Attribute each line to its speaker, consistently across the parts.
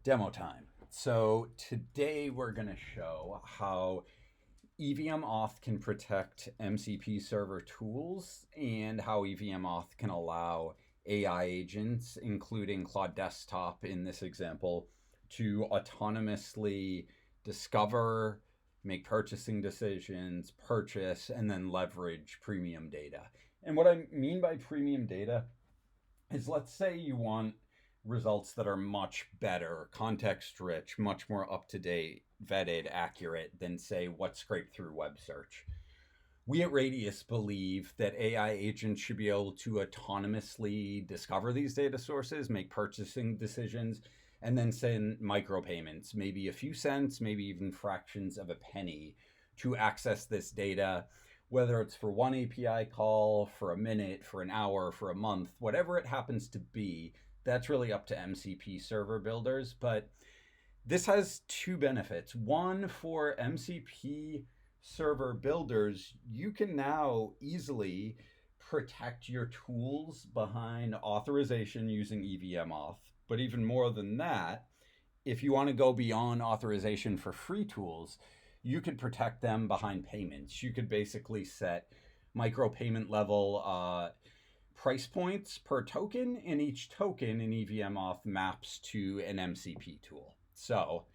Speaker 1: Demo time. So today we're going to show how EVMAuth can protect MCP server tools and how EVMAuth can allow AI agents, including Claude Desktop in this example, to autonomously discover, make purchasing decisions, purchase, and then leverage premium data. And what I mean by premium data is, let's say you want results that are much better, context rich, much more up to date, vetted, accurate than, say, what scraped through web search. We at Radius believe that AI agents should be able to autonomously discover these data sources, make purchasing decisions, and then send micropayments, maybe a few cents, maybe even fractions of a penny, to access this data, whether it's for one API call, for a minute, for an hour, for a month, whatever it happens to be. That's really up to MCP server builders, but this has two benefits. One, for MCP server builders, you can now easily protect your tools behind authorization using EVMAuth. But even more than that, if you want to go beyond authorization for free tools, you could protect them behind payments. You could basically set micropayment level price points per token, and each token in EVMAuth maps to an MCP tool. So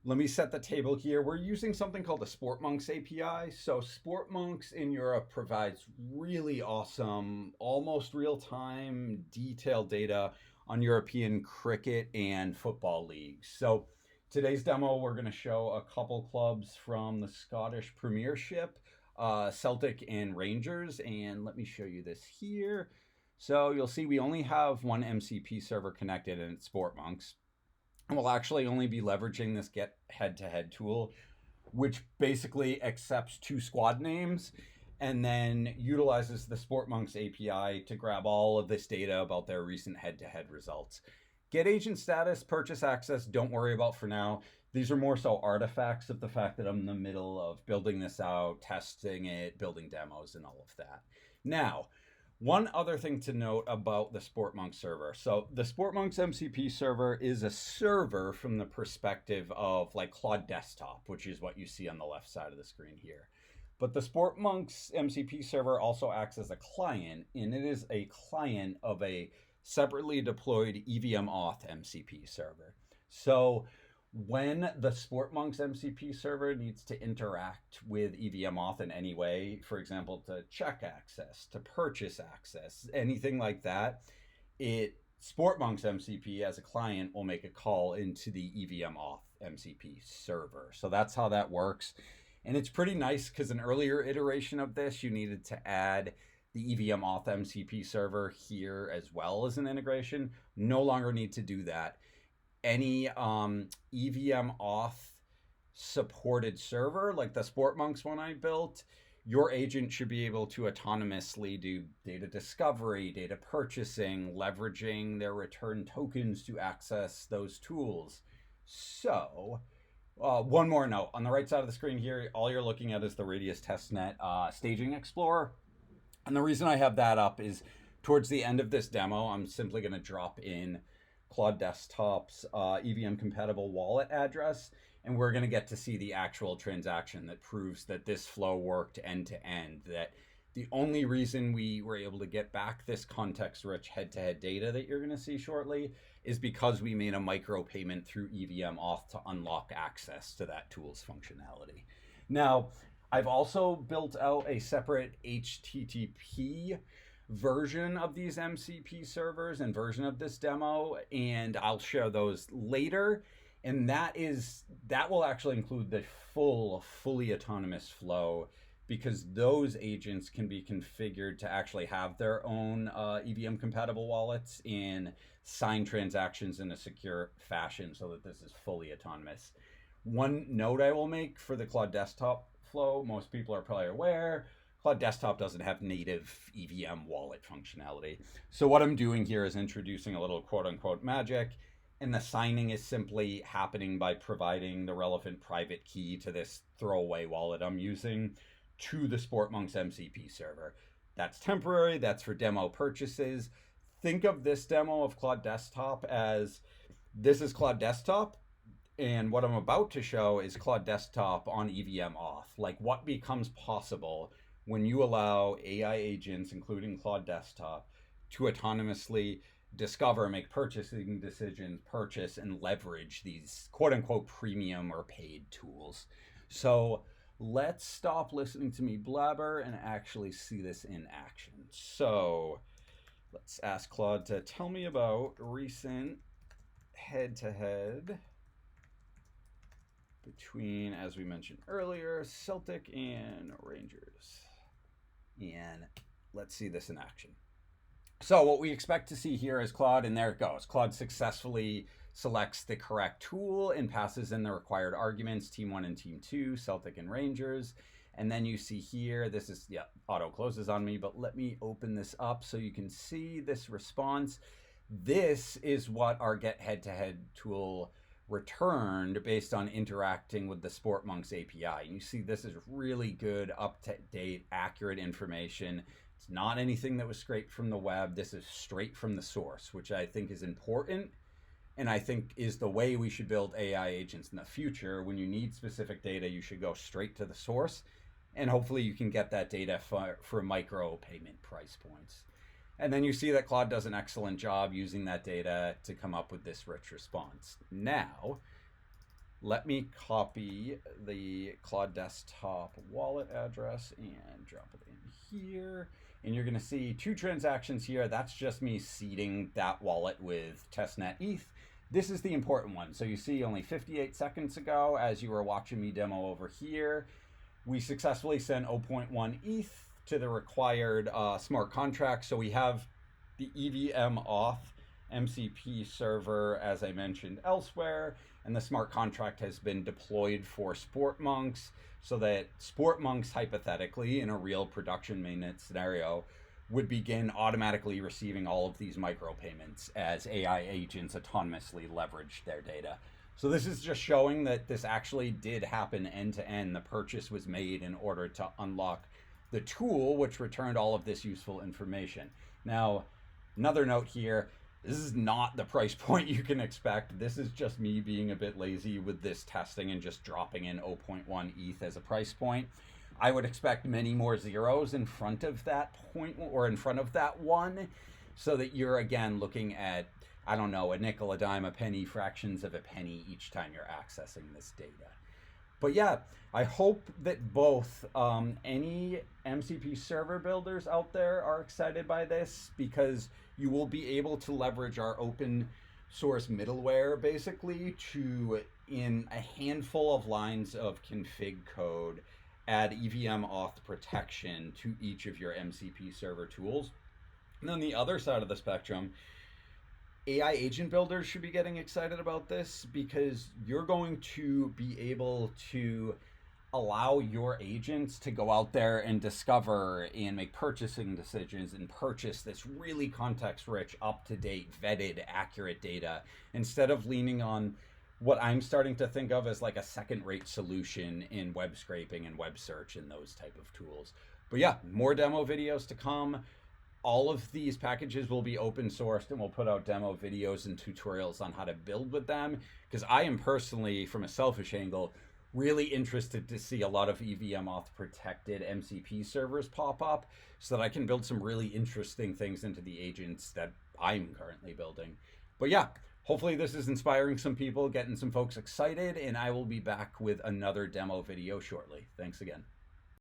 Speaker 1: let me set the table here. We're using something called the SportMonks API. So SportMonks in Europe provides really awesome, almost real-time, detailed data on European cricket and football leagues. So today's demo, we're going to show a couple clubs from the Scottish Premiership, Celtic and Rangers, and let me show you this here. So you'll see we only have one MCP server connected, and it's SportMonks. And we'll actually only be leveraging this get head-to-head tool, which basically accepts two squad names and then utilizes the SportMonks API to grab all of this data about their recent head-to-head results. Get agent status, purchase access, don't worry about for now. These are more so artifacts of the fact that I'm in the middle of building this out, testing it, building demos, and all of that. Now, one other thing to note about the SportMonks server. So the SportMonks MCP server is a server from the perspective of like Claude Desktop, which is what you see on the left side of the screen here. But the SportMonks MCP server also acts as a client, and it is a client of a separately deployed EVMAuth MCP server. So when the SportMonks MCP server needs to interact with EVMAuth in any way, for example, to check access, to purchase access, anything like that, SportMonks MCP as a client will make a call into the EVMAuth MCP server. So that's how that works. And it's pretty nice because an earlier iteration of this, you needed to add the EVMAuth MCP server here as well as an integration. No longer need to do that. Any EVMAuth supported server, like the SportMonks one I built, your agent should be able to autonomously do data discovery, data purchasing, leveraging their return tokens to access those tools. So one more note. On the right side of the screen here, all you're looking at is the Radius testnet staging explorer. And the reason I have that up is towards the end of this demo, I'm simply going to drop in Claude Desktop's EVM-compatible wallet address, and we're going to get to see the actual transaction that proves that this flow worked end-to-end, that the only reason we were able to get back this context-rich head-to-head data that you're going to see shortly is because we made a micropayment through EVMAuth to unlock access to that tool's functionality. Now, I've also built out a separate HTTP version of these MCP servers and version of this demo, and I'll share those later. And that will actually include the fully autonomous flow, because those agents can be configured to actually have their own EVM compatible wallets and sign transactions in a secure fashion so that this is fully autonomous. One note I will make for the Claude Desktop flow, most people are probably aware, Claude Desktop doesn't have native EVM wallet functionality. So what I'm doing here is introducing a little quote unquote magic, and the signing is simply happening by providing the relevant private key to this throwaway wallet I'm using to the SportMonks MCP server. That's temporary, that's for demo purchases. Think of this demo of Claude Desktop as This is Claude Desktop, and what I'm about to show is Claude Desktop on EVMAuth, like what becomes possible when you allow AI agents, including Claude Desktop, to autonomously discover, make purchasing decisions, purchase, and leverage these quote unquote premium or paid tools. So let's stop listening to me blabber and actually see this in action. So let's ask Claude to tell me about recent head-to-head between, as we mentioned earlier, Celtic and Rangers. And let's see this in action. So what we expect to see here is Claude, and there it goes. Claude successfully selects the correct tool and passes in the required arguments, team 1 and team 2, Celtic and Rangers. And then you see here, this is, auto closes on me, but let me open this up so you can see this response. This is what our get head-to-head tool returned based on interacting with the SportMonks API. And you see this is really good, up-to-date, accurate information. It's not anything that was scraped from the web. This is straight from the source, which I think is important, and I think is the way we should build AI agents in the future. When you need specific data, you should go straight to the source, and hopefully you can get that data for micro payment price points. And then you see that Claude does an excellent job using that data to come up with this rich response. Now, let me copy the Claude Desktop wallet address and drop it in here. And you're going to see 2 transactions here. That's just me seeding that wallet with testnet ETH. This is the important one. So you see only 58 seconds ago, as you were watching me demo over here, we successfully sent 0.1 ETH to the required smart contract. So we have the EVMAuth MCP server, as I mentioned elsewhere, and the smart contract has been deployed for SportMonks so that SportMonks, hypothetically, in a real production maintenance scenario, would begin automatically receiving all of these micropayments as AI agents autonomously leverage their data. So this is just showing that this actually did happen end-to-end. The purchase was made in order to unlock the tool, which returned all of this useful information. Now, another note here, this is not the price point you can expect. This is just me being a bit lazy with this testing and just dropping in 0.1 ETH as a price point. I would expect many more zeros in front of that point or in front of that one, so that you're again looking at, I don't know, a nickel, a dime, a penny, fractions of a penny each time you're accessing this data. But yeah, I hope that both any MCP server builders out there are excited by this, because you will be able to leverage our open source middleware basically to, in a handful of lines of config code, add EVMAuth protection to each of your MCP server tools. And on the other side of the spectrum, AI agent builders should be getting excited about this, because you're going to be able to allow your agents to go out there and discover and make purchasing decisions and purchase this really context-rich, up-to-date, vetted, accurate data, instead of leaning on what I'm starting to think of as like a second-rate solution in web scraping and web search and those type of tools. But yeah, more demo videos to come. All of these packages will be open sourced, and we'll put out demo videos and tutorials on how to build with them, because I am personally, from a selfish angle, really interested to see a lot of EVMAuth protected MCP servers pop up, so that I can build some really interesting things into the agents that I'm currently building. But yeah, hopefully this is inspiring some people, getting some folks excited, and I will be back with another demo video shortly. Thanks again.